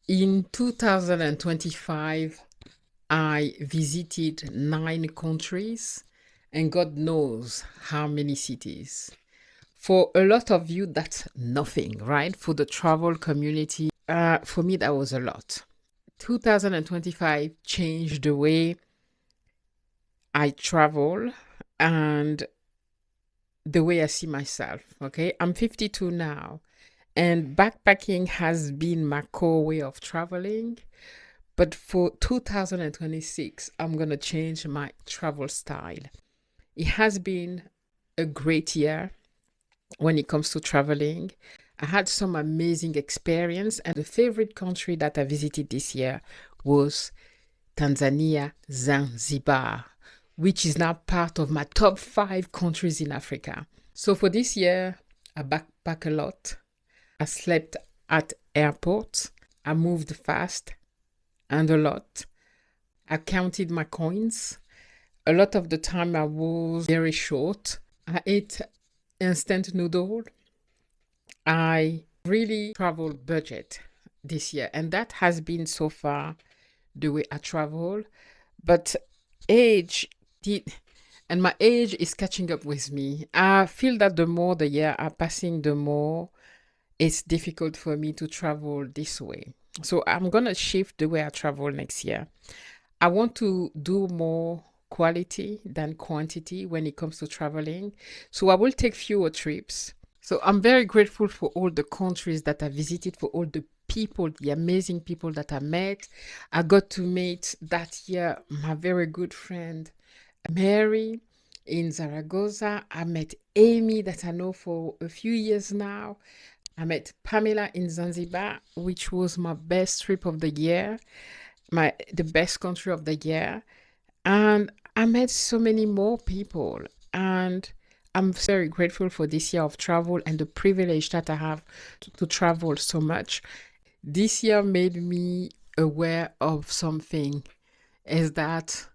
In 2025, I visited 9 countries and God knows how many cities. For a lot of you, that's nothing, right? For the travel community, for me, that was a lot. 2025 changed the way I travel and the way I see myself. Okay. I'm 52 now, and backpacking has been my core way of traveling. But for 2026, I'm going to change my travel style. It has been a great year when it comes to traveling. I had some amazing experience, and the favorite country that I visited this year was Tanzania, Zanzibar, which is now part of my top 5 countries in Africa. So for this year, I backpack a lot. I slept at airports. I moved fast and a lot. I counted my coins. A lot of the time I was very short. I ate instant noodle. I really travel budget this year, and that has been so far the way I travel. But age did, and my age is catching up with me. I feel that the more the year are passing, the more it's difficult for me to travel this way. So I'm gonna shift the way I travel next year. I want to do more quality than quantity when it comes to traveling. So I will take fewer trips. So I'm very grateful for all the countries that I visited, for all the people, the amazing people that I met. I got to meet that year my very good friend Mary in Zaragoza. I met Amy that I know for a few years now. I met Pamela in Zanzibar, which was my best trip of the year, the best country of the year. And I met so many more people. And I'm very grateful for this year of travel and the privilege that I have to travel so much. This year made me aware of something, is that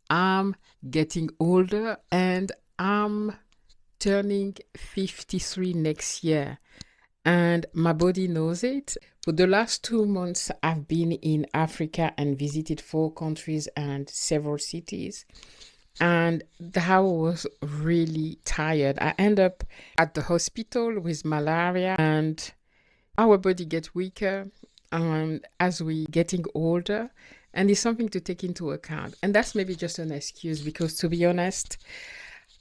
I'm getting older and I'm turning 53 next year. And my body knows it. For the last 2 months, I've been in Africa and visited 4 countries and several cities. And that was really tired. I end up at the hospital with malaria, and our body gets weaker as we getting older. And it's something to take into account. And that's maybe just an excuse because, to be honest,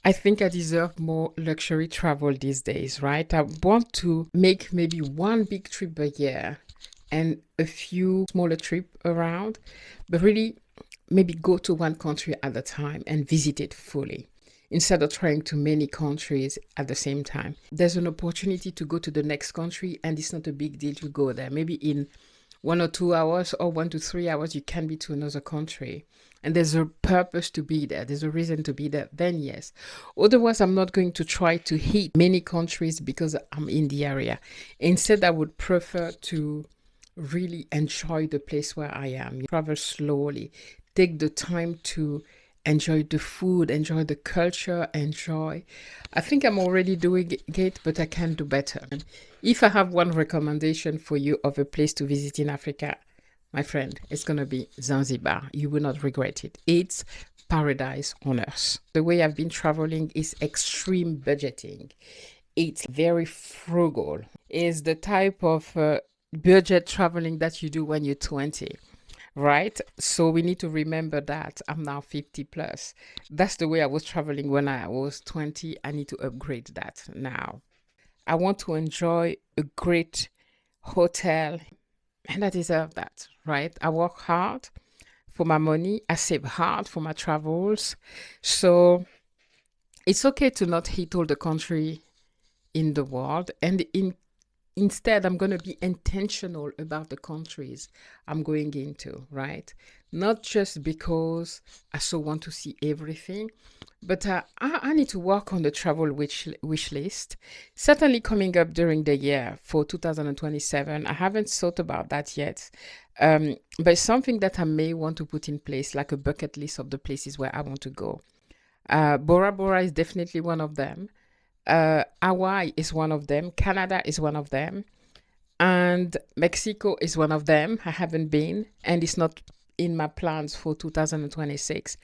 I think I deserve more luxury travel these days, right? I want to make maybe one big trip a year and a few smaller trips around, but really maybe go to one country at a time and visit it fully instead of trying to many countries at the same time. There's an opportunity to go to the next country and it's not a big deal to go there. Maybe in 1 or 2 hours or 1 to 3 hours, you can be to another country. And there's a purpose to be there. There's a reason to be there. Then yes. Otherwise, I'm not going to try to hit many countries because I'm in the area. Instead, I would prefer to really enjoy the place where I am. Travel slowly. Take the time to enjoy the food, enjoy the culture, enjoy. I think I'm already doing it, but I can do better. If I have one recommendation for you of a place to visit in Africa, my friend, it's going to be Zanzibar. You will not regret it. It's paradise on earth. The way I've been traveling is extreme budgeting. It's very frugal. It's the type of budget traveling that you do when you're 20. Right? So we need to remember that I'm now 50 plus. That's the way I was traveling when I was 20. I need to upgrade that now. I want to enjoy a great hotel, and I deserve that, right? I work hard for my money. I save hard for my travels. So it's okay to not hit all the country in the world. And instead, I'm going to be intentional about the countries I'm going into, right? Not just because I so want to see everything, but I need to work on the travel wish list. Certainly coming up during the year for 2027. I haven't thought about that yet. But it's something that I may want to put in place, like a bucket list of the places where I want to go. Bora Bora is definitely one of them. Hawaii is one of them. Canada is one of them. And Mexico is one of them. I haven't been, and it's not in my plans for 2026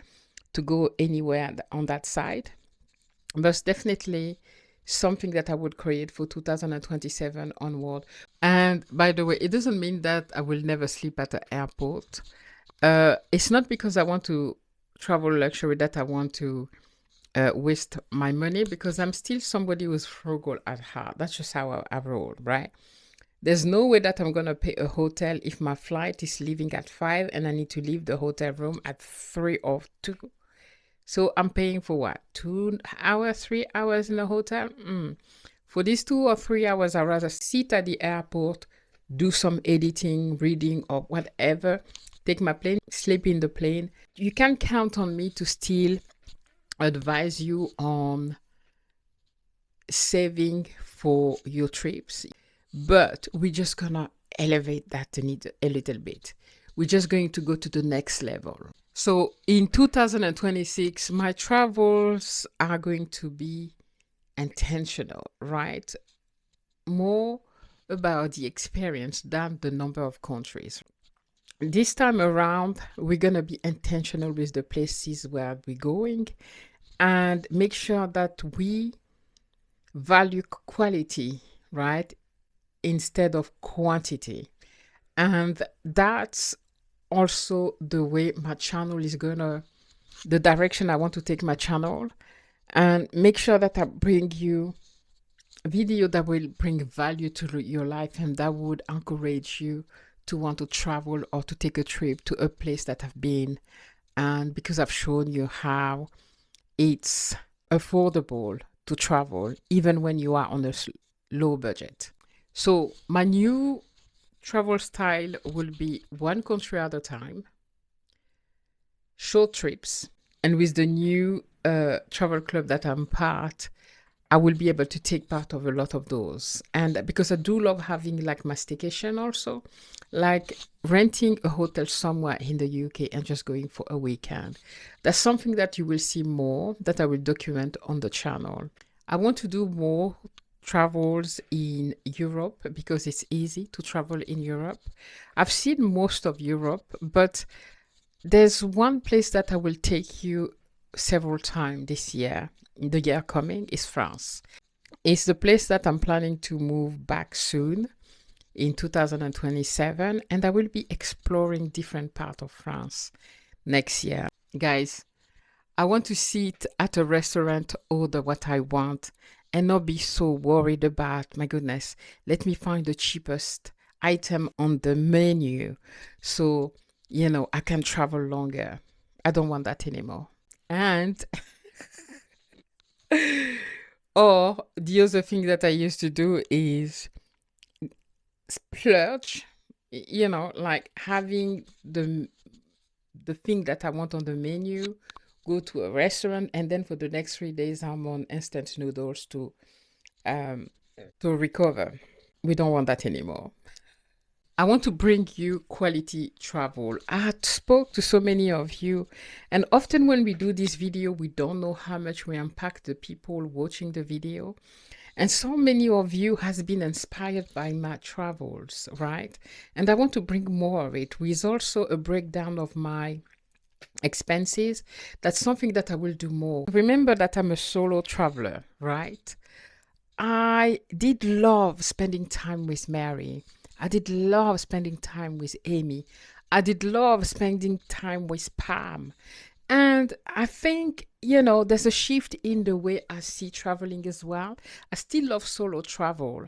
to go anywhere on that side. But it's definitely something that I would create for 2027 onward. And by the way, it doesn't mean that I will never sleep at the airport. It's not because I want to travel luxury that I want to waste my money, because I'm still somebody who's frugal at heart. That's just how I roll, right? There's no way that I'm going to pay a hotel if my flight is leaving at 5 and I need to leave the hotel room at 3 or 2. So I'm paying for what? 2 hours, 3 hours in a hotel? For these 2 or 3 hours, I'd rather sit at the airport, do some editing, reading, or whatever, take my plane, sleep in the plane. You can count on me to still advise you on saving for your trips, but we're just gonna elevate that a little bit. We're just going to go to the next level. So in 2026, my travels are going to be intentional, right? More about the experience than the number of countries. This time around, we're going to be intentional with the places where we're going and make sure that we value quality, right, instead of quantity. And that's also the way my channel is the direction I want to take my channel, and make sure that I bring you a video that will bring value to your life and that would encourage you to want to travel or to take a trip to a place that I've been. And because I've shown you how it's affordable to travel, even when you are on a low budget. So my new travel style will be one country at a time, short trips, and with the new travel club that I'm part, I will be able to take part of a lot of those. And because I do love having like my staycation also, like renting a hotel somewhere in the UK and just going for a weekend. That's something that you will see more, that I will document on the channel. I want to do more travels in Europe because it's easy to travel in Europe. I've seen most of Europe, but there's one place that I will take you several times this year. The year coming is France. It's the place that I'm planning to move back soon in 2027, and I will be exploring different parts of France next year. Guys, I want to sit at a restaurant, order what I want, and not be so worried about, my goodness, let me find the cheapest item on the menu so, I can travel longer. I don't want that anymore. And or the other thing that I used to do is splurge, like having the thing that I want on the menu, go to a restaurant, and then for the next 3 days I'm on instant noodles to recover. We don't want that anymore. I want to bring you quality travel. I spoke to so many of you, and often when we do this video, we don't know how much we impact the people watching the video. And so many of you has been inspired by my travels, right? And I want to bring more of it with also a breakdown of my expenses. That's something that I will do more. Remember that I'm a solo traveler, right? I did love spending time with Mary. I did love spending time with Amy. I did love spending time with Pam. And I think, there's a shift in the way I see traveling as well. I still love solo travel.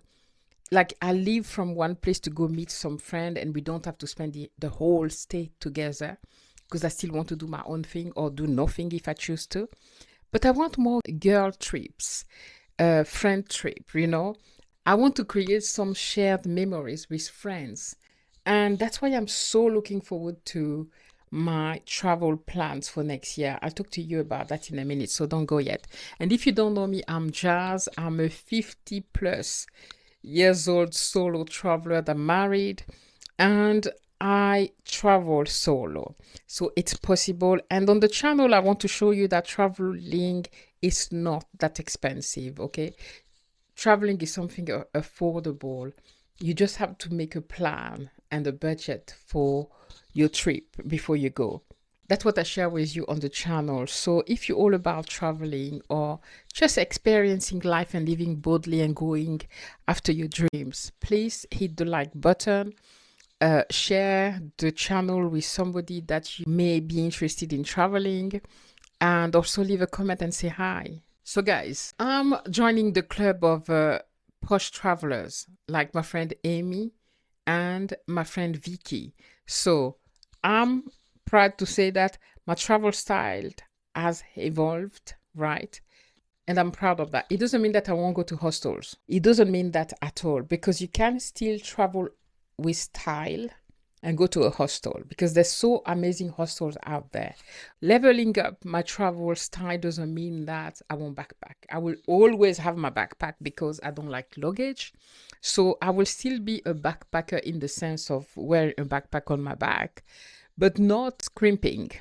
Like I leave from one place to go meet some friend and we don't have to spend the whole stay together, because I still want to do my own thing or do nothing if I choose to. But I want more girl trips, friend trip, I want to create some shared memories with friends. And that's why I'm so looking forward to my travel plans for next year. I'll talk to you about that in a minute, so don't go yet. And if you don't know me, I'm Jazz. I'm a 50 plus years old solo traveler that married, and I travel solo. So it's possible. And on the channel, I want to show you that traveling is not that expensive, okay? Traveling is something affordable. You just have to make a plan and a budget for your trip before you go. That's what I share with you on the channel. So if you're all about traveling or just experiencing life and living boldly and going after your dreams, please hit the like button. Share the channel with somebody that you may be interested in traveling, and also leave a comment and say hi. So guys, I'm joining the club of posh travelers like my friend Amy and my friend Vicky. So I'm proud to say that my travel style has evolved, right? And I'm proud of that. It doesn't mean that I won't go to hostels. It doesn't mean that at all, because you can still travel with style and go to a hostel, because there's so amazing hostels out there. Leveling up my travel style doesn't mean that I won't backpack. I will always have my backpack because I don't like luggage. So I will still be a backpacker in the sense of wearing a backpack on my back, but not scrimping.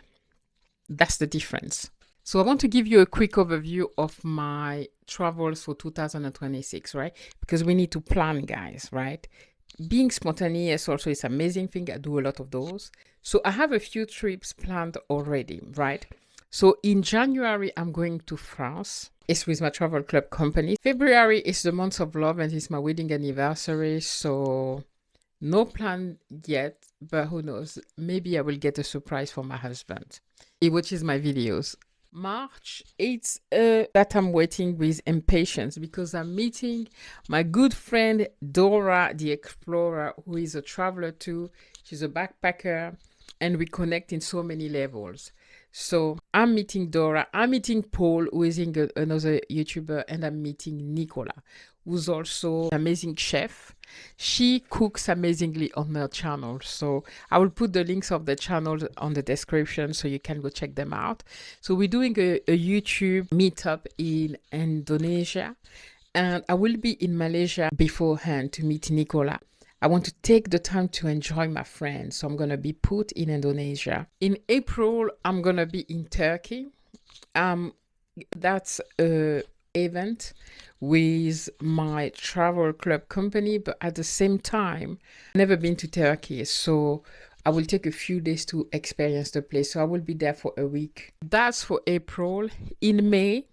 That's the difference. So I want to give you a quick overview of my travels for 2026, right? Because we need to plan, guys, right? Being spontaneous also is an amazing thing. I do a lot of those. So I have a few trips planned already, right? So in January, I'm going to France. It's with my travel club company. February is the month of love and it's my wedding anniversary. So no plan yet, but who knows? Maybe I will get a surprise for my husband. He watches my videos. March, it's that I'm waiting with impatience because I'm meeting my good friend Dora the Explorer, who is a traveler too. She's a backpacker and we connect in so many levels. So I'm meeting Dora, I'm meeting Paul, who is another YouTuber, and I'm meeting Nicola, who's also an amazing chef. She cooks amazingly on her channel. So I will put the links of the channel on the description so you can go check them out. So we're doing a YouTube meetup in Indonesia, and I will be in Malaysia beforehand to meet Nicola. I want to take the time to enjoy my friends. So I'm going to be put in Indonesia. In April, I'm going to be in Turkey. That's a event with my travel club company, but at the same time, I've never been to Turkey. So I will take a few days to experience the place. So I will be there for a week. That's for April. In May,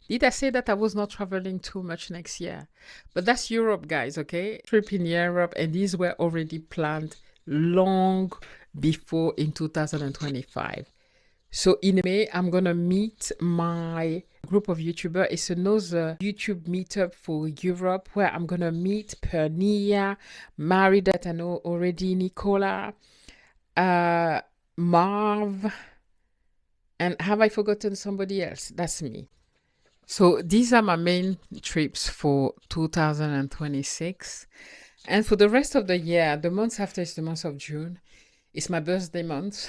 did I say that I was not traveling too much next year? But that's Europe, guys, okay? Trip in Europe, and these were already planned long before in 2025. So in May, I'm going to meet my group of YouTubers. It's another YouTube meetup for Europe where I'm going to meet Pernia, Mary that I know already, Nicola, Marv, and have I forgotten somebody else? That's me. So these are my main trips for 2026. And for the rest of the year, the month after is the month of June. It's my birthday month.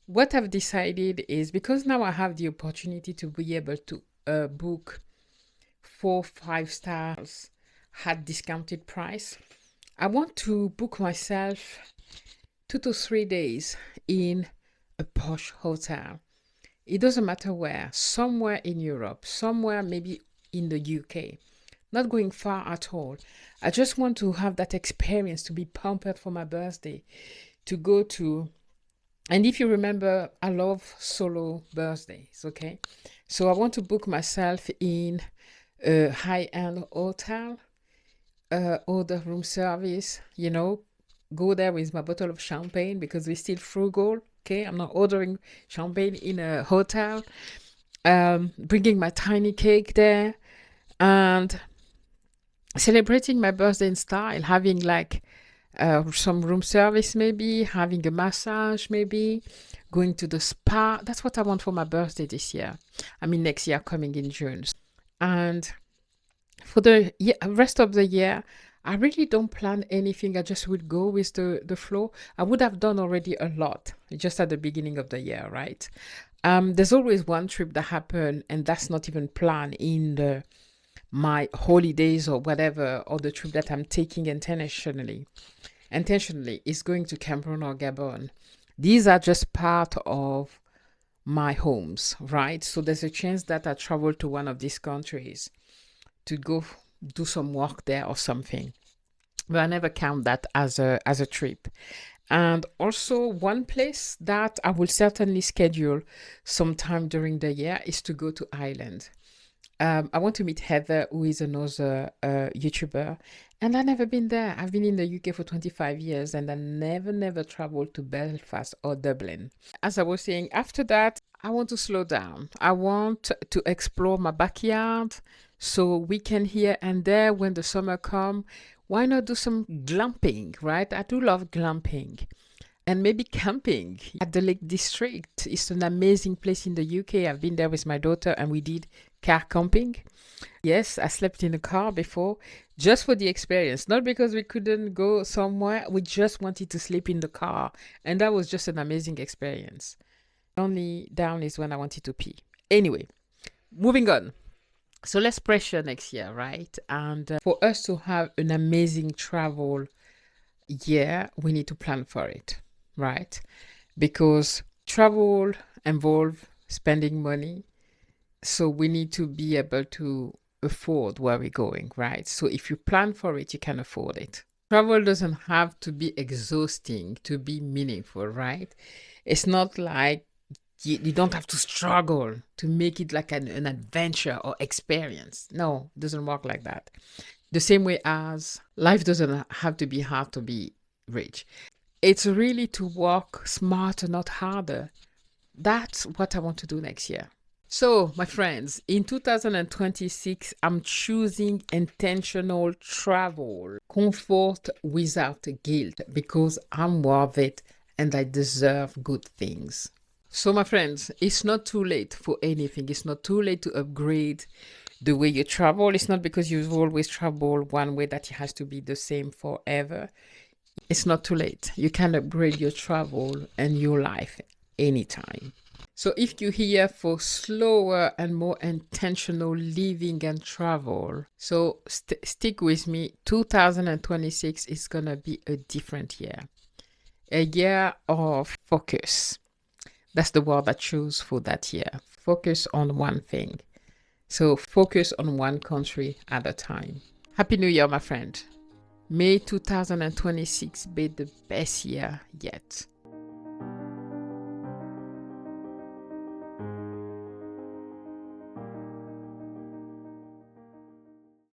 What I've decided is, because now I have the opportunity to be able to book 4-5 stars at discounted price, I want to book myself 2 to 3 days in a posh hotel. It doesn't matter where, somewhere in Europe, somewhere maybe in the UK, not going far at all. I just want to have that experience, to be pampered for my birthday, to go to. And if you remember, I love solo birthdays, okay? So I want to book myself in a high-end hotel, order room service, you know, go there with my bottle of champagne because we're still frugal. Okay, I'm not ordering champagne in a hotel. Bringing my tiny cake there and celebrating my birthday in style, having like some room service, maybe having a massage, maybe going to the spa. That's what I want for my birthday this year. I mean, next year coming in June. And for the rest of the year, I really don't plan anything. I just would go with the flow. I would have done already a lot just at the beginning of the year, right? There's always one trip that happened, and that's not even planned in my holidays or whatever, or the trip that I'm taking intentionally is going to Cameroon or Gabon. These are just part of my homes, right? So there's a chance that I travel to one of these countries to go do some work there or something. but I never count that as a trip. And also, one place that I will certainly schedule sometime during the year is to go to Ireland. I want to meet Heather, who is another YouTuber, and I've never been there. I've been in the UK for 25 years, and I never traveled to Belfast or Dublin. As I was saying, after that, I want to slow down. I want to explore my backyard, so weekend here and there when the summer come. Why not do some glamping, right? I do love glamping. And maybe camping at the Lake District. It's an amazing place in the UK. I've been there with my daughter and we did car camping. Yes, I slept in a car before just for the experience, not because we couldn't go somewhere. We just wanted to sleep in the car. And that was just an amazing experience. Only down is when I wanted to pee. Anyway, moving on. So let's pressure next year, right? And for us to have an amazing travel year, we need to plan for it, right? Because travel involves spending money. So we need to be able to afford where we're going, right? So if you plan for it, you can afford it. Travel doesn't have to be exhausting to be meaningful, right? It's not like you don't have to struggle to make it like an adventure or experience. No, it doesn't work like that. The same way as life doesn't have to be hard to be rich. It's really to work smarter, not harder. That's what I want to do next year. So, my friends, in 2026, I'm choosing intentional travel, comfort without guilt, because I'm worth it and I deserve good things. So, my friends, it's not too late for anything. It's not too late to upgrade the way you travel. It's not because you've always traveled one way that it has to be the same forever. It's not too late. You can upgrade your travel and your life anytime. So if you're here for slower and more intentional living and travel, so stick with me. 2026 is going to be a different year. A year of focus. That's the word I choose for that year. Focus on one thing. So focus on one country at a time. Happy New Year, my friend. May 2026 be the best year yet.